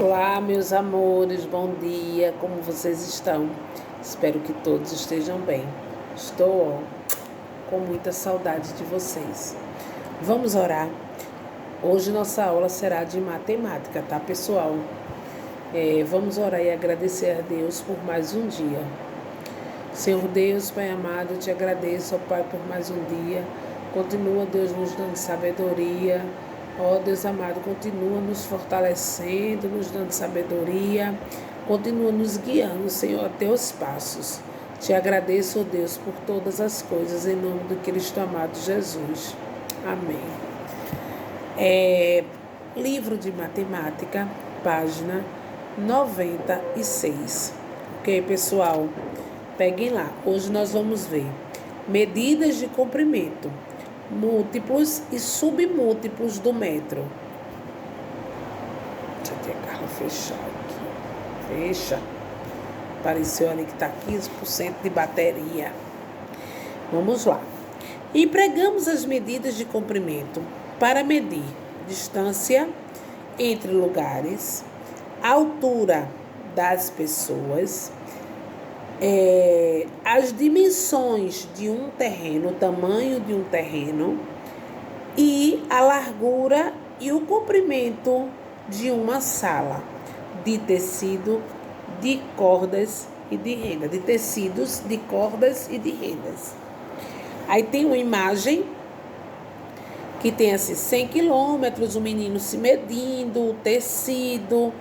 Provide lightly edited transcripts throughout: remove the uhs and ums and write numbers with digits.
Olá, meus amores, bom dia, como vocês estão? Espero que todos estejam bem. Estou com muita saudade de vocês. Vamos orar? Hoje nossa aula será de matemática, tá, pessoal? Vamos orar e agradecer a Deus por mais um dia. Senhor Deus, Pai amado, eu te agradeço, ó Pai, por mais um dia. Continua, Deus, nos dando sabedoria. Ó Deus amado, continua nos fortalecendo, nos dando sabedoria. Continua nos guiando, Senhor, a teus passos. Te agradeço, ó Deus, por todas as coisas, em nome do Cristo amado Jesus. Amém. Livro de matemática, página 96. Ok, pessoal? Peguem lá. Hoje nós vamos ver medidas de comprimento, múltiplos e submúltiplos do metro. Deixa eu ter a Carla fechar aqui. Fecha. Apareceu ali que está 15% de bateria. Vamos lá. Empregamos as medidas de comprimento para medir distância entre lugares, altura das pessoas, as dimensões de um terreno, o tamanho de um terreno e a largura e o comprimento de uma sala de tecido, de cordas e de renda, de tecidos, de cordas e de rendas. Aí tem uma imagem que tem assim 100 quilômetros, o menino se medindo, o tecido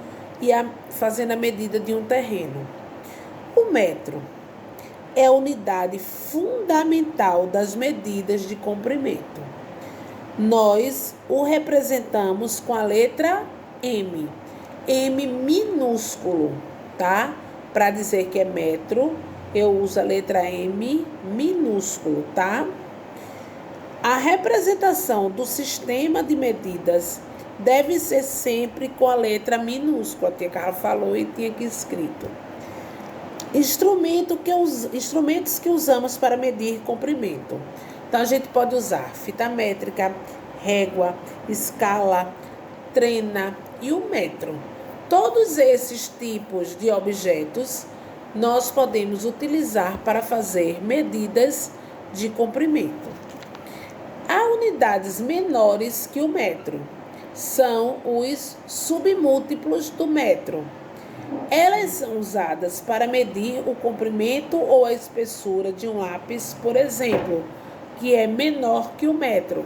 e fazendo a medida de um terreno. O metro é a unidade fundamental das medidas de comprimento. Nós o representamos com a letra M. M minúsculo, tá? Para dizer que é metro, eu uso a letra M minúsculo, tá? A representação do sistema de medidas deve ser sempre com a letra minúscula. A tia Carla falou e tinha aqui escrito. Instrumentos que usamos para medir comprimento. Então, a gente pode usar fita métrica, régua, escala, trena e o metro. Todos esses tipos de objetos nós podemos utilizar para fazer medidas de comprimento. Há unidades menores que o metro. São os submúltiplos do metro. Elas são usadas para medir o comprimento ou a espessura de um lápis, por exemplo, que é menor que o metro.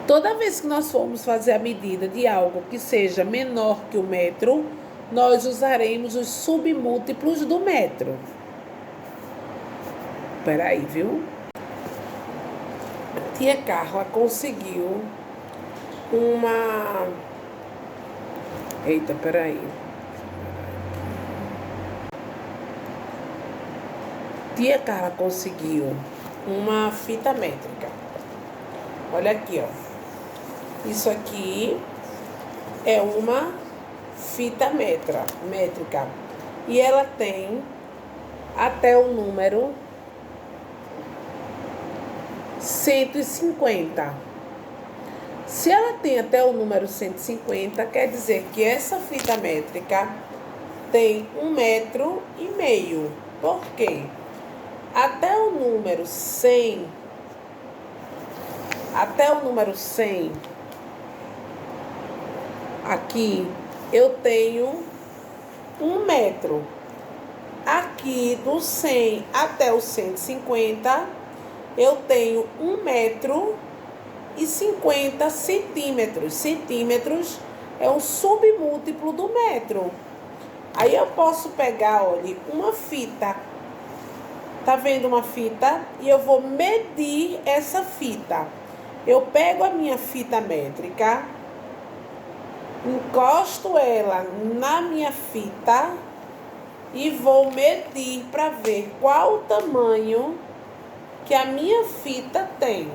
Toda vez que nós formos fazer a medida de algo que seja menor que o metro, nós usaremos os submúltiplos do metro. Peraí, viu? Tia Carla conseguiu uma... Eita, peraí. Tia Carla conseguiu uma fita métrica. Olha aqui, ó. Isso aqui é uma fita métrica. E ela tem até o número 150. Se ela tem até o número 150, quer dizer que essa fita métrica tem 1,5 metro. Por quê? Até o número 100, aqui eu tenho 1 metro. Aqui do 100 até o 150, eu tenho 1,50 metro. Centímetros é um submúltiplo do metro. Aí eu posso pegar, olha, uma fita. Tá vendo uma fita? E eu vou medir essa fita. Eu pego a minha fita métrica, encosto ela na minha fita e vou medir para ver qual o tamanho que a minha fita tem.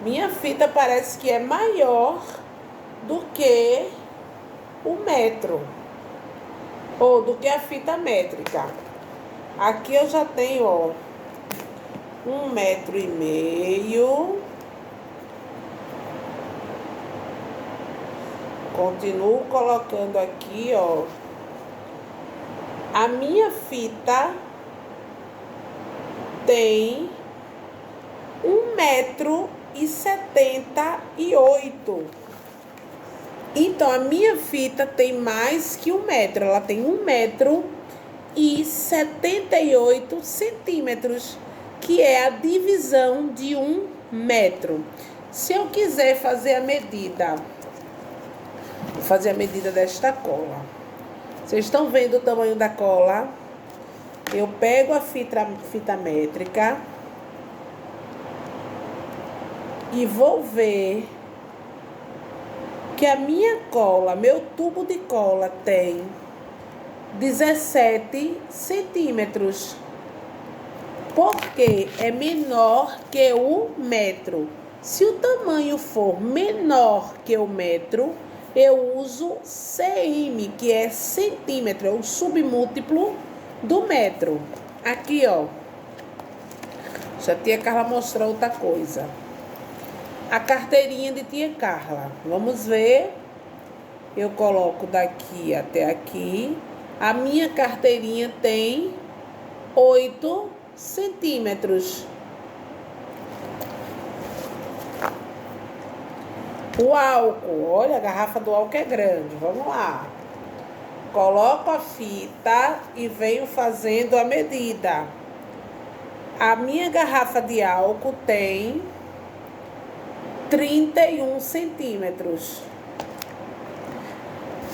Minha fita parece que é maior do que o metro, ou do que a fita métrica. Aqui eu já tenho, ó, 1,5 metro. Continuo colocando aqui, ó. A minha fita tem 1,78 m. Então, a minha fita tem mais que 1 metro. Ela tem 1,78 m, que é a divisão de 1 metro. Se eu quiser fazer a medida, vou fazer a medida desta cola. Vocês estão vendo o tamanho da cola? Eu pego a fita métrica e vou ver que a minha cola, meu tubo de cola tem 17 centímetros, porque é menor que o metro. Se o tamanho for menor que o metro, eu uso cm, que é centímetro, é o submúltiplo do metro. Aqui, ó. Já a tia Carla mostrou outra coisa. A carteirinha de tia Carla. Vamos ver. Eu coloco daqui até aqui. A minha carteirinha tem 8 centímetros. O álcool, olha, a garrafa do álcool é grande. Vamos lá. Coloco a fita e venho fazendo a medida. A minha garrafa de álcool tem 31 centímetros.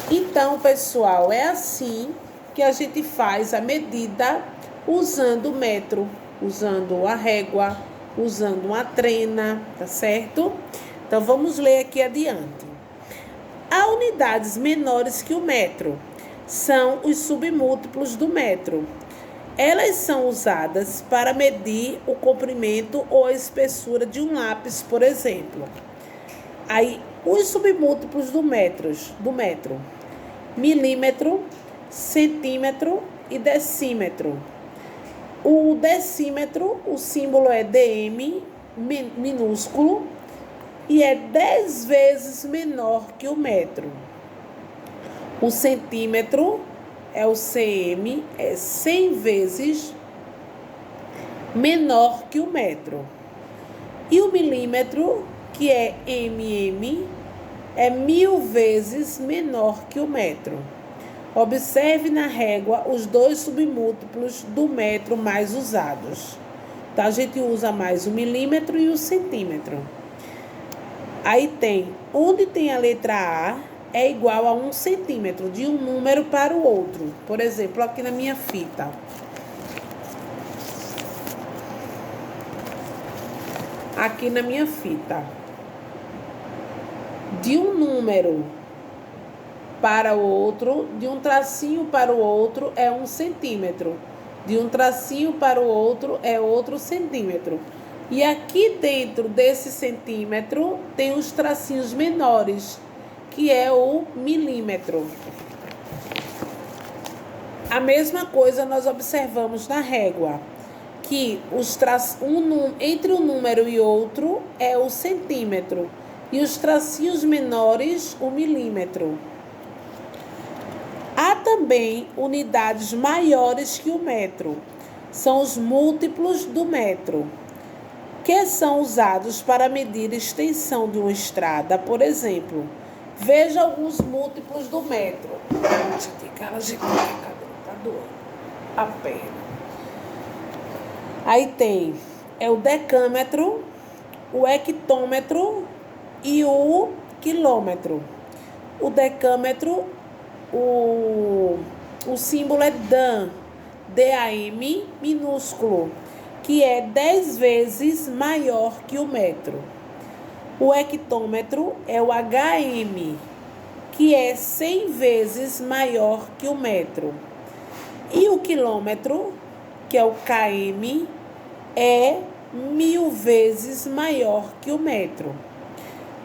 Então, pessoal, é assim que a gente faz a medida usando o metro, usando a régua, usando uma trena, tá certo? Então, vamos ler aqui adiante. Há unidades menores que o metro. São os submúltiplos do metro. Elas são usadas para medir o comprimento ou a espessura de um lápis, por exemplo. Aí, os submúltiplos do metro: milímetro, centímetro e decímetro. O decímetro, o símbolo é dm, minúsculo, e é 10 vezes menor que o metro. O centímetro é o cm, é 100 vezes menor que o metro. E o milímetro, que é mm, é 1000 vezes menor que o metro. Observe na régua os dois submúltiplos do metro mais usados. Então, a gente usa mais o milímetro e o centímetro. Aí tem, onde tem a letra A, é igual a 1 centímetro, de um número para o outro. Por exemplo, aqui na minha fita. Aqui na minha fita. De um número para o outro, de um tracinho para o outro, é 1 centímetro. De um tracinho para o outro, é outro centímetro. E aqui dentro desse centímetro, tem os tracinhos menores, que é o milímetro. A mesma coisa nós observamos na régua, que entre um número e outro é o centímetro, e os tracinhos menores, o milímetro. Há também unidades maiores que o metro, são os múltiplos do metro, que são usados para medir a extensão de uma estrada, por exemplo. Veja alguns múltiplos do metro. Tá doendo a perna. Aí tem o decâmetro, o hectômetro e o quilômetro. O decâmetro, o símbolo é DAM, DAM minúsculo, que é 10 vezes maior que o metro. O hectômetro é o HM, que é 100 vezes maior que o metro. E o quilômetro, que é o km, é 1000 vezes maior que o metro.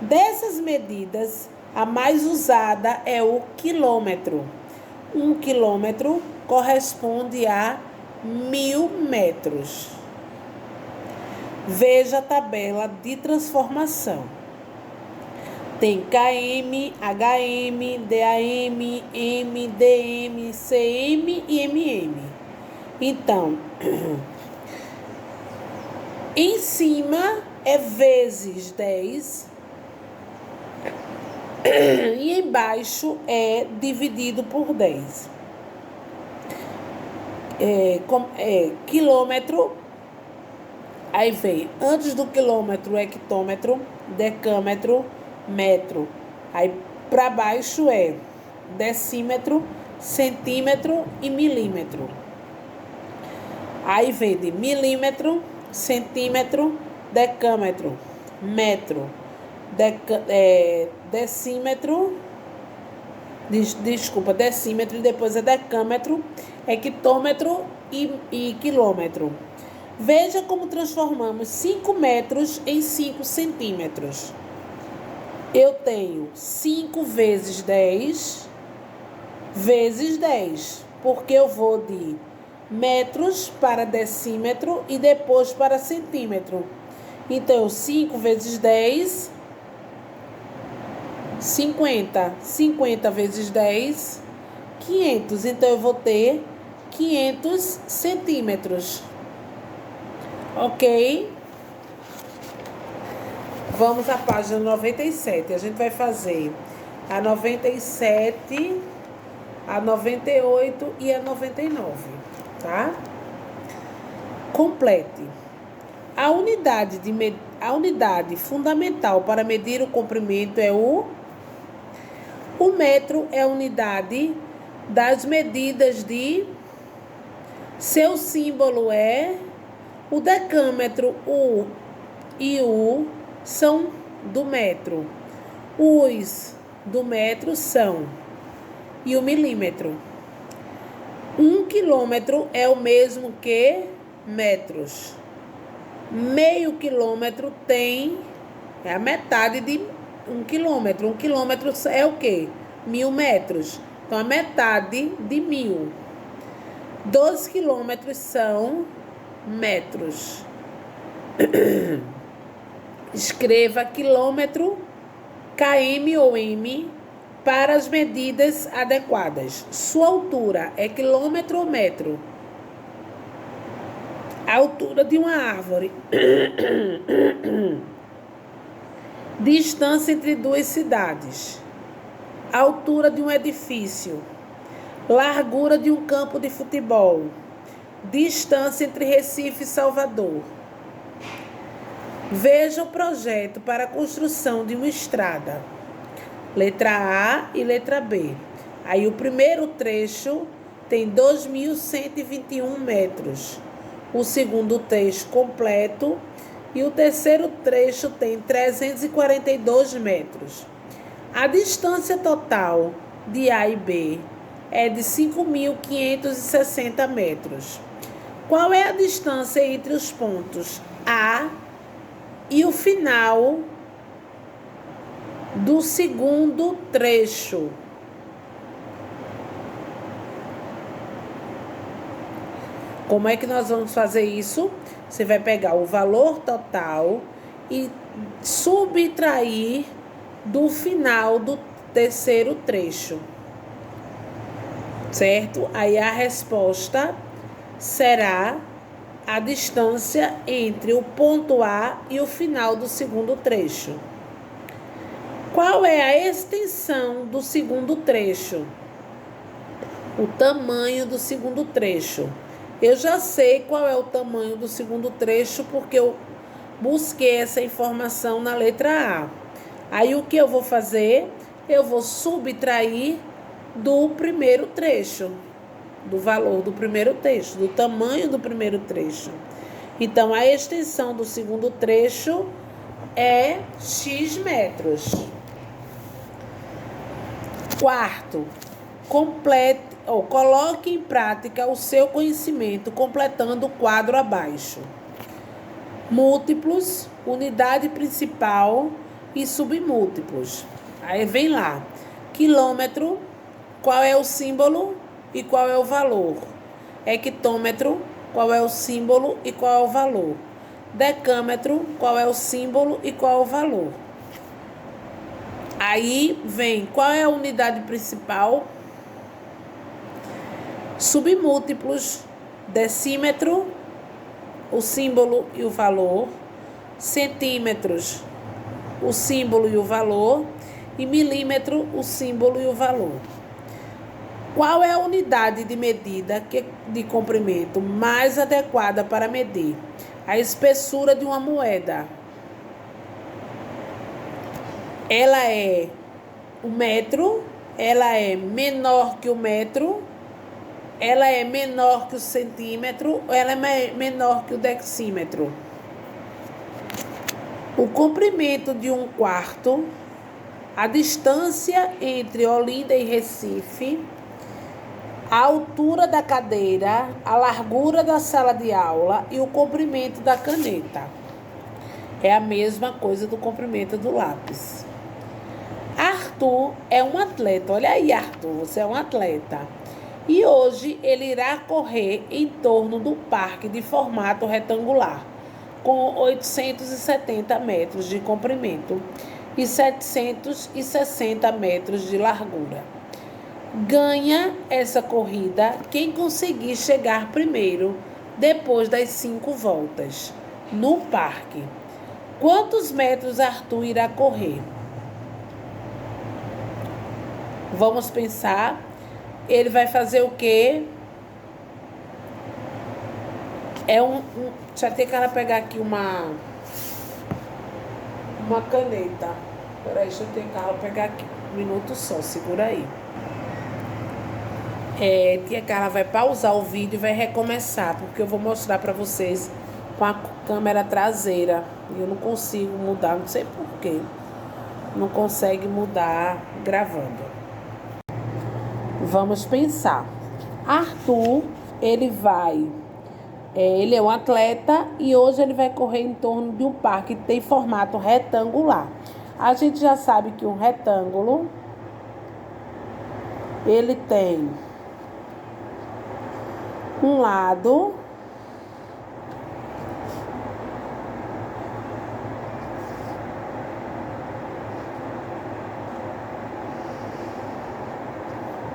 Dessas medidas, a mais usada é o quilômetro. 1 quilômetro corresponde a 1000 metros. Veja a tabela de transformação. Tem km, hm, DAM, MDM, CM e MM. Então, em cima é vezes 10 e embaixo é dividido por 10. Quilômetro, aí vem, antes do quilômetro, hectômetro, decâmetro, metro. Aí para baixo é decímetro, centímetro e milímetro. Aí vem de milímetro, centímetro, decâmetro, metro, decímetro, decímetro, e depois é decâmetro, hectômetro e quilômetro. Veja como transformamos 5 metros em 5 centímetros. Eu tenho 5 vezes 10 vezes 10, porque eu vou de metros para decímetro e depois para centímetro. Então, 5 vezes 10, 50. 50 vezes 10, 500. Então, eu vou ter 500 centímetros. Ok? Vamos à página 97. A gente vai fazer a 97, a 98 e a 99, tá? Complete. A unidade fundamental para medir o comprimento é o metro é a unidade das medidas de... Seu símbolo é o decâmetro, U e U são do metro. Os do metro são e o milímetro. 1 quilômetro é o mesmo que metros. Meio quilômetro é a metade de 1 quilômetro. 1 quilômetro é o quê? 1000 metros. Então, a metade de 1000. 2 quilômetros são metros. Escreva quilômetro, km ou m para as medidas adequadas. Sua altura é quilômetro ou metro? A altura de uma árvore. Distância entre duas cidades. A altura de um edifício. Largura de um campo de futebol. Distância entre Recife e Salvador. Veja o projeto para a construção de uma estrada. Letra A e letra B. Aí o primeiro trecho tem 2.121 metros. O segundo trecho completo e o terceiro trecho tem 342 metros. A distância total de A e B é de 5.560 metros. Qual é a distância entre os pontos A e o final do segundo trecho? Como é que nós vamos fazer isso? Você vai pegar o valor total e subtrair do final do terceiro trecho, certo? Aí a resposta será a distância entre o ponto A e o final do segundo trecho. Qual é a extensão do segundo trecho? O tamanho do segundo trecho. Eu já sei qual é o tamanho do segundo trecho porque eu busquei essa informação na letra A. Aí o que eu vou fazer? Eu vou subtrair do primeiro trecho, do valor do primeiro trecho, do tamanho do primeiro trecho. Então, a extensão do segundo trecho é X metros. Quarto, coloque em prática o seu conhecimento completando o quadro abaixo. Múltiplos, unidade principal e submúltiplos. Aí vem lá. Quilômetro, qual é o símbolo e qual é o valor? Hectômetro, qual é o símbolo e qual é o valor? Decâmetro, qual é o símbolo e qual é o valor? Aí vem, qual é a unidade principal? Submúltiplos, decímetro, o símbolo e o valor, centímetros, o símbolo e o valor, e milímetro, o símbolo e o valor. Qual é a unidade de medida de comprimento mais adequada para medir a espessura de uma moeda? Ela é o metro, ela é menor que o metro, ela é menor que o centímetro, ou ela é menor que o decímetro? O comprimento de 1/4, a distância entre Olinda e Recife, a altura da cadeira, a largura da sala de aula e o comprimento da caneta. É a mesma coisa do comprimento do lápis. Arthur é um atleta. Olha aí, Arthur, você é um atleta. E hoje ele irá correr em torno do parque de formato retangular, com 870 metros de comprimento e 760 metros de largura. Ganha essa corrida quem conseguir chegar primeiro, depois das 5 voltas, no parque. Quantos metros Arthur irá correr? Vamos pensar. Ele vai fazer o quê? Deixa eu cara pegar aqui uma caneta. Peraí, deixa eu ter cara pegar aqui. Um minuto só, segura aí. Tia Carla vai pausar o vídeo e vai recomeçar, porque eu vou mostrar para vocês com a câmera traseira. E eu não consigo mudar, não sei porquê. Não consegue mudar gravando. Vamos pensar. Arthur, ele é um atleta e hoje ele vai correr em torno de um parque que tem formato retangular. A gente já sabe que um retângulo, ele tem um lado,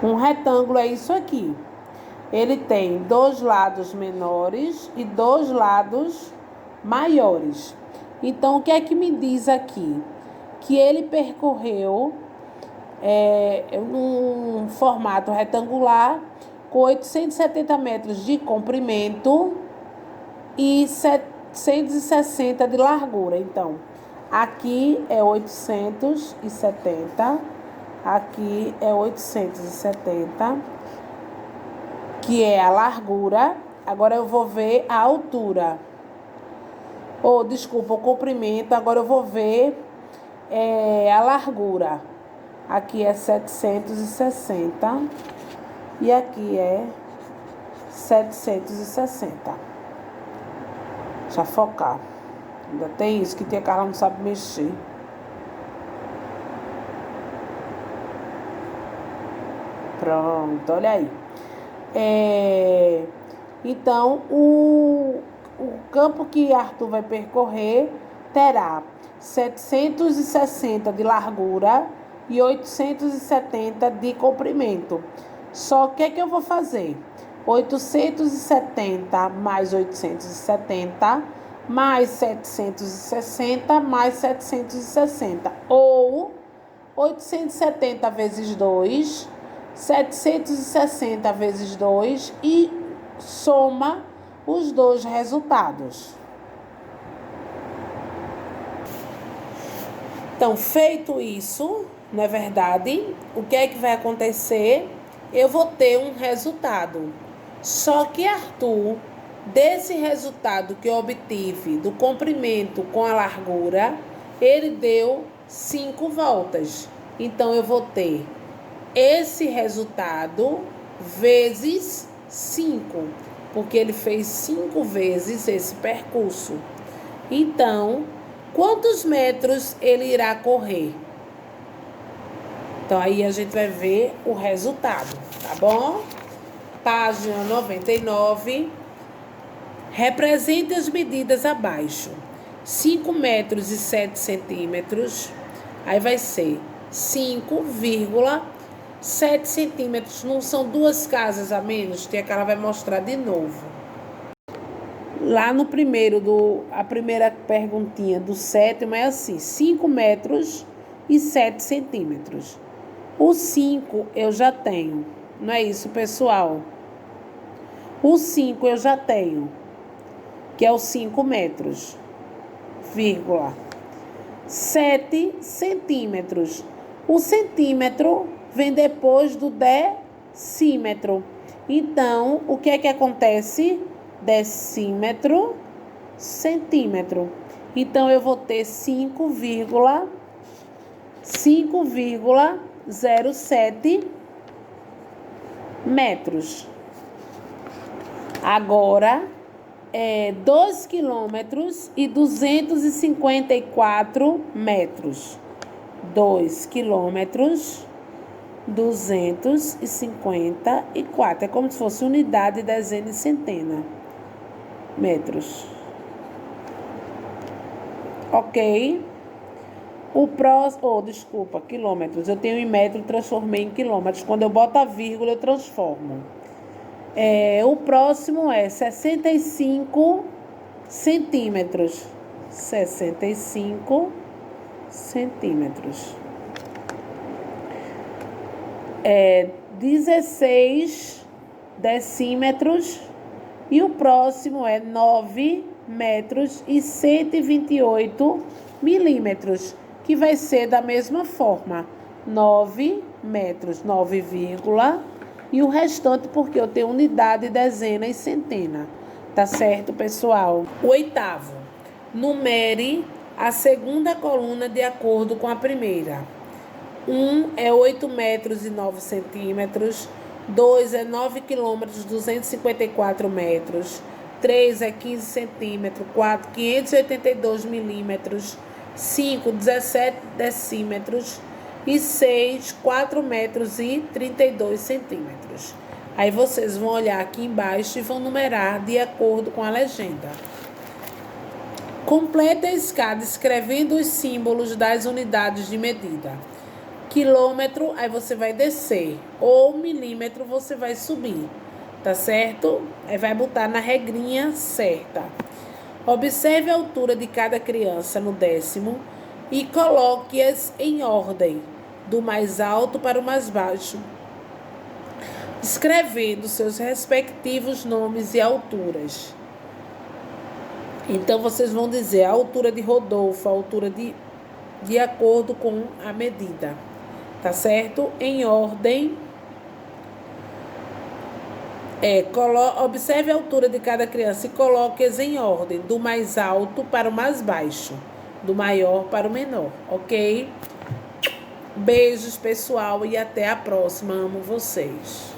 um retângulo é isso aqui. Ele tem 2 lados menores e 2 lados maiores. Então, o que é que me diz aqui? Que ele percorreu num formato retangular com 870 metros de comprimento e 760 de largura. Então, aqui é 870, aqui é 870, que é a largura. Agora eu vou ver a altura. Desculpa, o comprimento. Agora eu vou ver a largura. Aqui é 760 e aqui é 760. Deixa eu focar. Ainda tem isso que tia Carla não sabe mexer. Pronto, olha aí. Então, o campo que Arthur vai percorrer terá 760 de largura e 870 de comprimento. Só que o que eu vou fazer? 870 mais 870 mais 760 mais 760. Ou 870 vezes 2, 760 vezes 2 e soma os dois resultados. Então, feito isso, não é verdade? O que é que vai acontecer? Eu vou ter um resultado. Só que Arthur, desse resultado que eu obtive do comprimento com a largura, ele deu 5 voltas. Então, eu vou ter esse resultado vezes 5, porque ele fez 5 vezes esse percurso. Então, quantos metros ele irá correr? Então, aí a gente vai ver o resultado, tá bom? Página 99. Represente as medidas abaixo. 5 metros e 7 centímetros. Aí vai ser 5,7 centímetros. Não são duas casas a menos? Que ela vai mostrar de novo. Lá no primeiro, a primeira perguntinha do sétimo é assim, 5 metros e 7 centímetros. O 5 eu já tenho, não é isso, pessoal? O 5 eu já tenho, que é os 5 metros, vírgula. 7 centímetros. O centímetro vem depois do decímetro. Então, o que é que acontece? Decímetro, centímetro. Então, eu vou ter 5,07 metros. Agora, 2 quilômetros e 254 metros. 2 quilômetros, 254. É como se fosse unidade, dezena e centena. Metros. Ok? O próximo, desculpa, quilômetros. Eu tenho em metro, transformei em quilômetros. Quando eu boto a vírgula, eu transformo. O próximo é 65 centímetros. 65 centímetros. 16 decímetros. E o próximo é 9 metros e 128 milímetros. Que vai ser da mesma forma. 9 metros, 9, e o restante porque eu tenho unidade, dezena e centena. Tá certo, pessoal? O oitavo. Numere a segunda coluna de acordo com a primeira. 1 é 8 metros e 9 centímetros. 2 é 9 quilômetros, 254 metros. 3 é 15 centímetros. 4, 582 milímetros. 5, 17 decímetros. E 6, 4 metros e 32 centímetros. Aí vocês vão olhar aqui embaixo e vão numerar de acordo com a legenda. Complete a escada escrevendo os símbolos das unidades de medida. Quilômetro, aí você vai descer. Ou milímetro, você vai subir. Tá certo? Aí vai botar na regrinha certa. Observe a altura de cada criança no décimo e coloque-as em ordem, do mais alto para o mais baixo, escrevendo seus respectivos nomes e alturas. Então, vocês vão dizer a altura de Rodolfo, a altura de acordo com a medida. Tá certo? Em ordem. Observe a altura de cada criança e coloque-as em ordem, do mais alto para o mais baixo, do maior para o menor, ok? Beijos, pessoal, e até a próxima. Amo vocês.